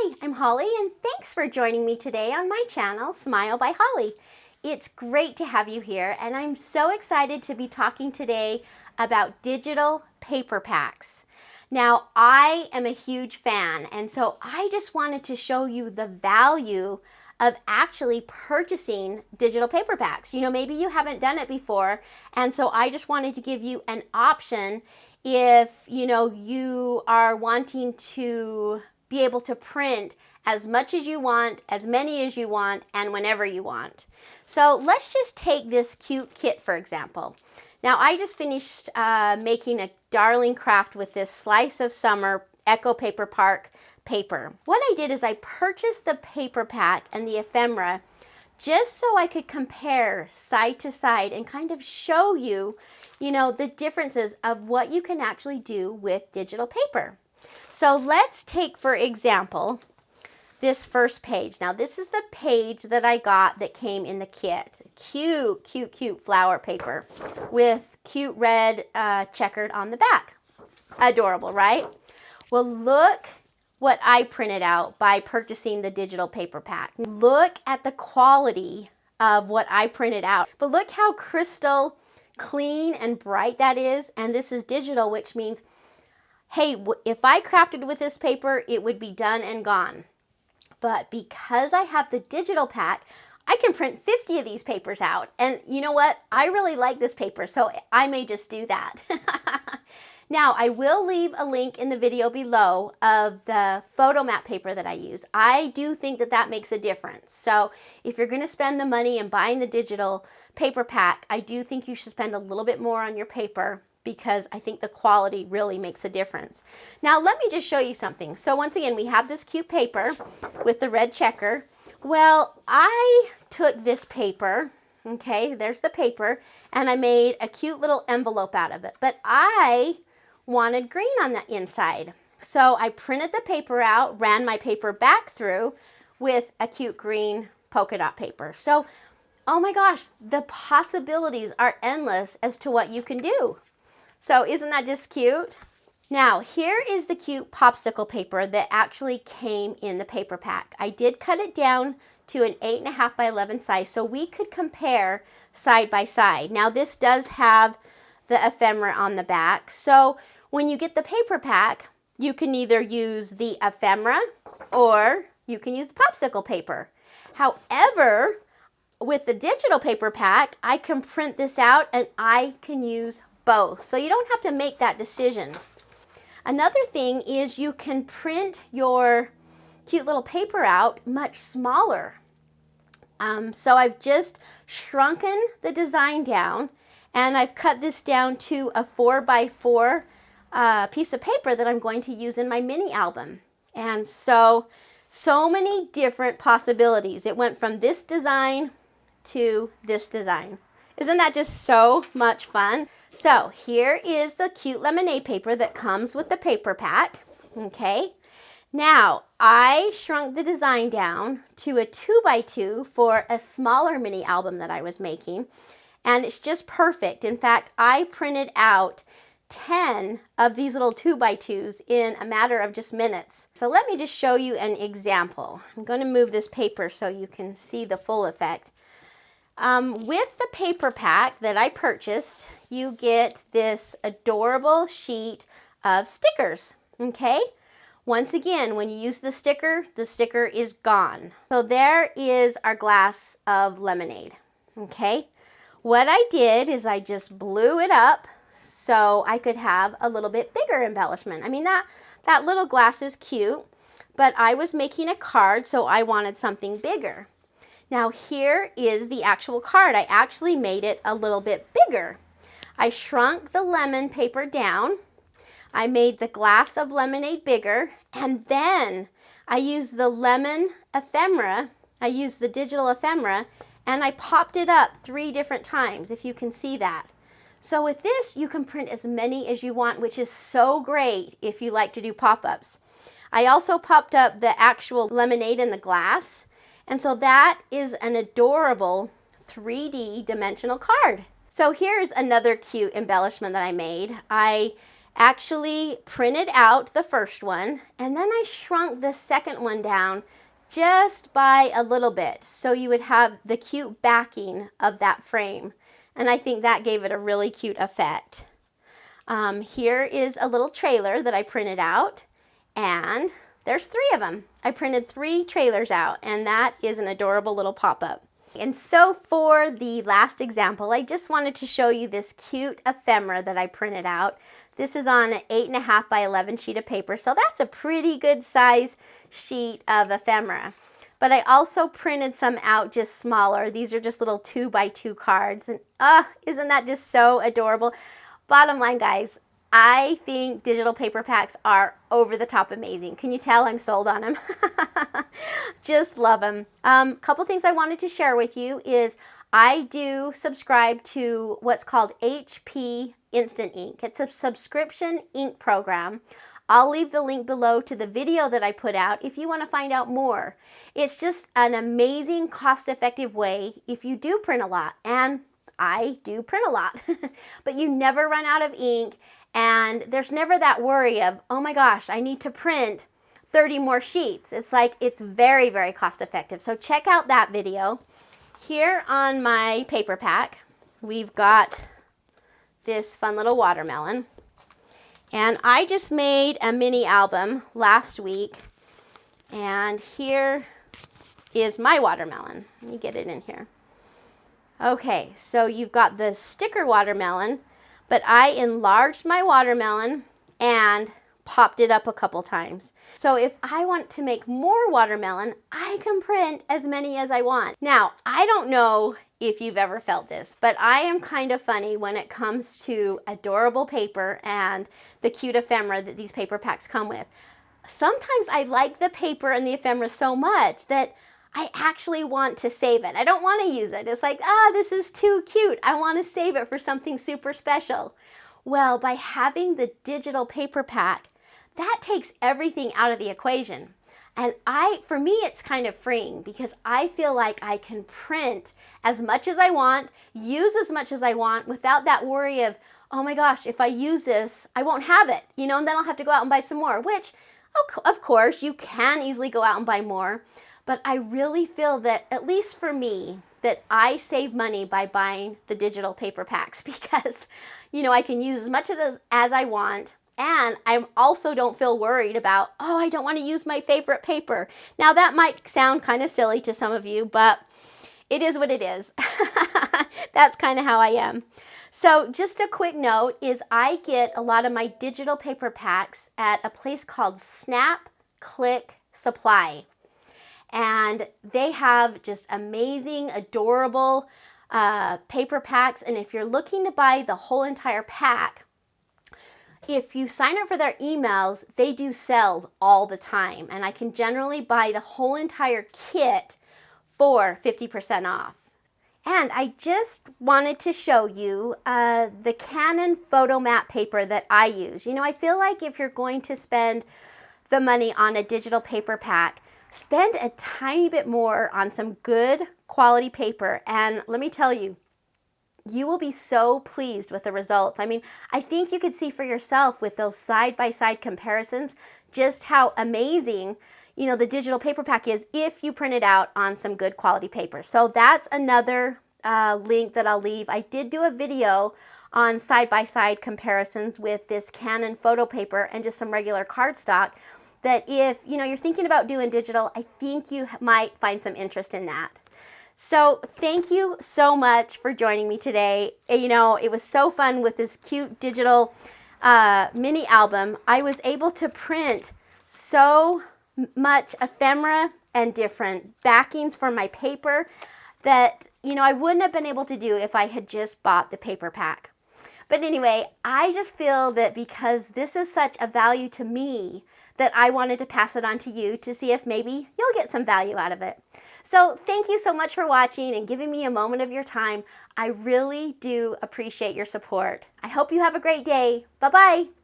Hi, I'm Holly, and thanks for joining me today on my channel, Smile by Holly. It's great to have you here, and I'm so excited to be talking today about digital paper packs. Now, I am a huge fan, and so I just wanted to show you the value of actually purchasing digital paper packs. You know, maybe you haven't done it before, and so I just wanted to give you an option if, you are wanting to be able to print as much as you want, as many as you want, and whenever you want. So let's just take this cute kit, for example. Now, I just finished making a darling craft with this Slice of Summer Echo Paper Park paper. What I did is I purchased the paper pack and the ephemera just so I could compare side to side and kind of show you, the differences of what you can actually do with digital paper. So let's take, for example, this first page. Now, this is the page that I got that came in the kit. Cute, cute, cute flower paper with cute red checkered on the back. Adorable, right? Well, look what I printed out by purchasing the digital paper pack. Look at the quality of what I printed out. But look how crystal clean and bright that is. And this is digital, which means, hey, if I crafted with this paper, it would be done and gone. But because I have the digital pack, I can print 50 of these papers out. And you know what? I really like this paper, so I may just do that. Now, I will leave a link in the video below of the photo mat paper that I use. I do think that that makes a difference. So if you're going to spend the money and buying the digital paper pack, I do think you should spend a little bit more on your paper, because I think the quality really makes a difference. Now, let me just show you something. So once again, we have this cute paper with the red checker. Well, I took this paper, okay, there's the paper, and I made a cute little envelope out of it. But I wanted green on the inside. So I printed the paper out, ran my paper back through with a cute green polka dot paper. So, oh my gosh, the possibilities are endless as to what you can do. So isn't that just cute? Now, here is the cute popsicle paper that actually came in the paper pack. I did cut it down to an 8.5 by 11 size so we could compare side by side. Now, this does have the ephemera on the back. So when you get the paper pack, you can either use the ephemera or you can use the popsicle paper. However, with the digital paper pack, I can print this out and I can use both. So you don't have to make that decision. Another thing is you can print your cute little paper out much smaller. So I've just shrunken the design down, and I've cut this down to a 4x4 piece of paper that I'm going to use in my mini album. And so many different possibilities. It went from this design to this design. Isn't that just so much fun? So here is the cute lemonade paper that comes with the paper pack, okay? Now, I shrunk the design down to a 2x2 for a smaller mini album that I was making, and it's just perfect. In fact, I printed out 10 of these little 2x2s in a matter of just minutes. So let me just show you an example. I'm going to move this paper so you can see the full effect. With the paper pack that I purchased, you get this adorable sheet of stickers, okay? Once again, when you use the sticker is gone. So there is our glass of lemonade, okay? What I did is I just blew it up so I could have a little bit bigger embellishment. I mean, that little glass is cute, but I was making a card, so I wanted something bigger. Now here is the actual card. I actually made it a little bit bigger. I shrunk the lemon paper down. I made the glass of lemonade bigger, and then I used the lemon ephemera. I used the digital ephemera, and I popped it up 3 different times, if you can see that. So with this, you can print as many as you want, which is so great if you like to do pop-ups. I also popped up the actual lemonade in the glass. And so that is an adorable 3D dimensional card. So here's another cute embellishment that I made. I actually printed out the first one, and then I shrunk the second one down just by a little bit, so you would have the cute backing of that frame. And I think that gave it a really cute effect. Here is a little trailer that I printed out, and there's 3 of them. I printed 3 trailers out, and that is an adorable little pop-up. And so for the last example, I just wanted to show you this cute ephemera that I printed out. This is on an 8.5 by 11 sheet of paper, so that's a pretty good size sheet of ephemera. But I also printed some out just smaller. These are just little 2 by 2 cards, and isn't that just so adorable? Bottom line, guys, I think digital paper packs are over the top amazing. Can you tell I'm sold on them? Just love them. Couple things I wanted to share with you is I do subscribe to what's called HP Instant Ink. It's a subscription ink program. I'll leave the link below to the video that I put out if you want to find out more. It's just an amazing, cost-effective way if you do print a lot, and I do print a lot, but you never run out of ink, and there's never that worry of, oh my gosh, I need to print 30 more sheets. It's like, it's very, very cost-effective. So check out that video. Here on my paper pack, we've got this fun little watermelon. And I just made a mini album last week, and here is my watermelon. Let me get it in here. Okay, so you've got the sticker watermelon, but I enlarged my watermelon and popped it up a couple times. So if I want to make more watermelon, I can print as many as I want. Now, I don't know if you've ever felt this, but I am kind of funny when it comes to adorable paper and the cute ephemera that these paper packs come with. Sometimes I like the paper and the ephemera so much that I actually want to save it. I don't want to use it. It's like, this is too cute. I want to save it for something super special. Well, by having the digital paper pack, that takes everything out of the equation. And for me, it's kind of freeing because I feel like I can print as much as I want, use as much as I want without that worry of, oh my gosh, if I use this, I won't have it, and then I'll have to go out and buy some more, which, of course, you can easily go out and buy more. But I really feel that, at least for me, that I save money by buying the digital paper packs because, I can use as much as I want. And I also don't feel worried about, I don't want to use my favorite paper. Now, that might sound kind of silly to some of you, but it is what it is. That's kind of how I am. So just a quick note is I get a lot of my digital paper packs at a place called Snap Click Supply. And they have just amazing, adorable paper packs. And if you're looking to buy the whole entire pack, if you sign up for their emails, they do sales all the time. And I can generally buy the whole entire kit for 50% off. And I just wanted to show you the Canon Photomat paper that I use. I feel like if you're going to spend the money on a digital paper pack, spend a tiny bit more on some good quality paper. And let me tell you, you will be so pleased with the results. I mean, I think you could see for yourself with those side-by-side comparisons just how amazing, the digital paper pack is if you print it out on some good quality paper. So that's another link that I'll leave. I did do a video on side-by-side comparisons with this Canon photo paper and just some regular cardstock that if, you're thinking about doing digital, I think you might find some interest in that. So thank you so much for joining me today. It was so fun with this cute digital mini album. I was able to print so much ephemera and different backings for my paper that, I wouldn't have been able to do if I had just bought the paper pack. But anyway, I just feel that because this is such a value to me, that I wanted to pass it on to you to see if maybe you'll get some value out of it. So thank you so much for watching and giving me a moment of your time. I really do appreciate your support. I hope you have a great day. Bye-bye.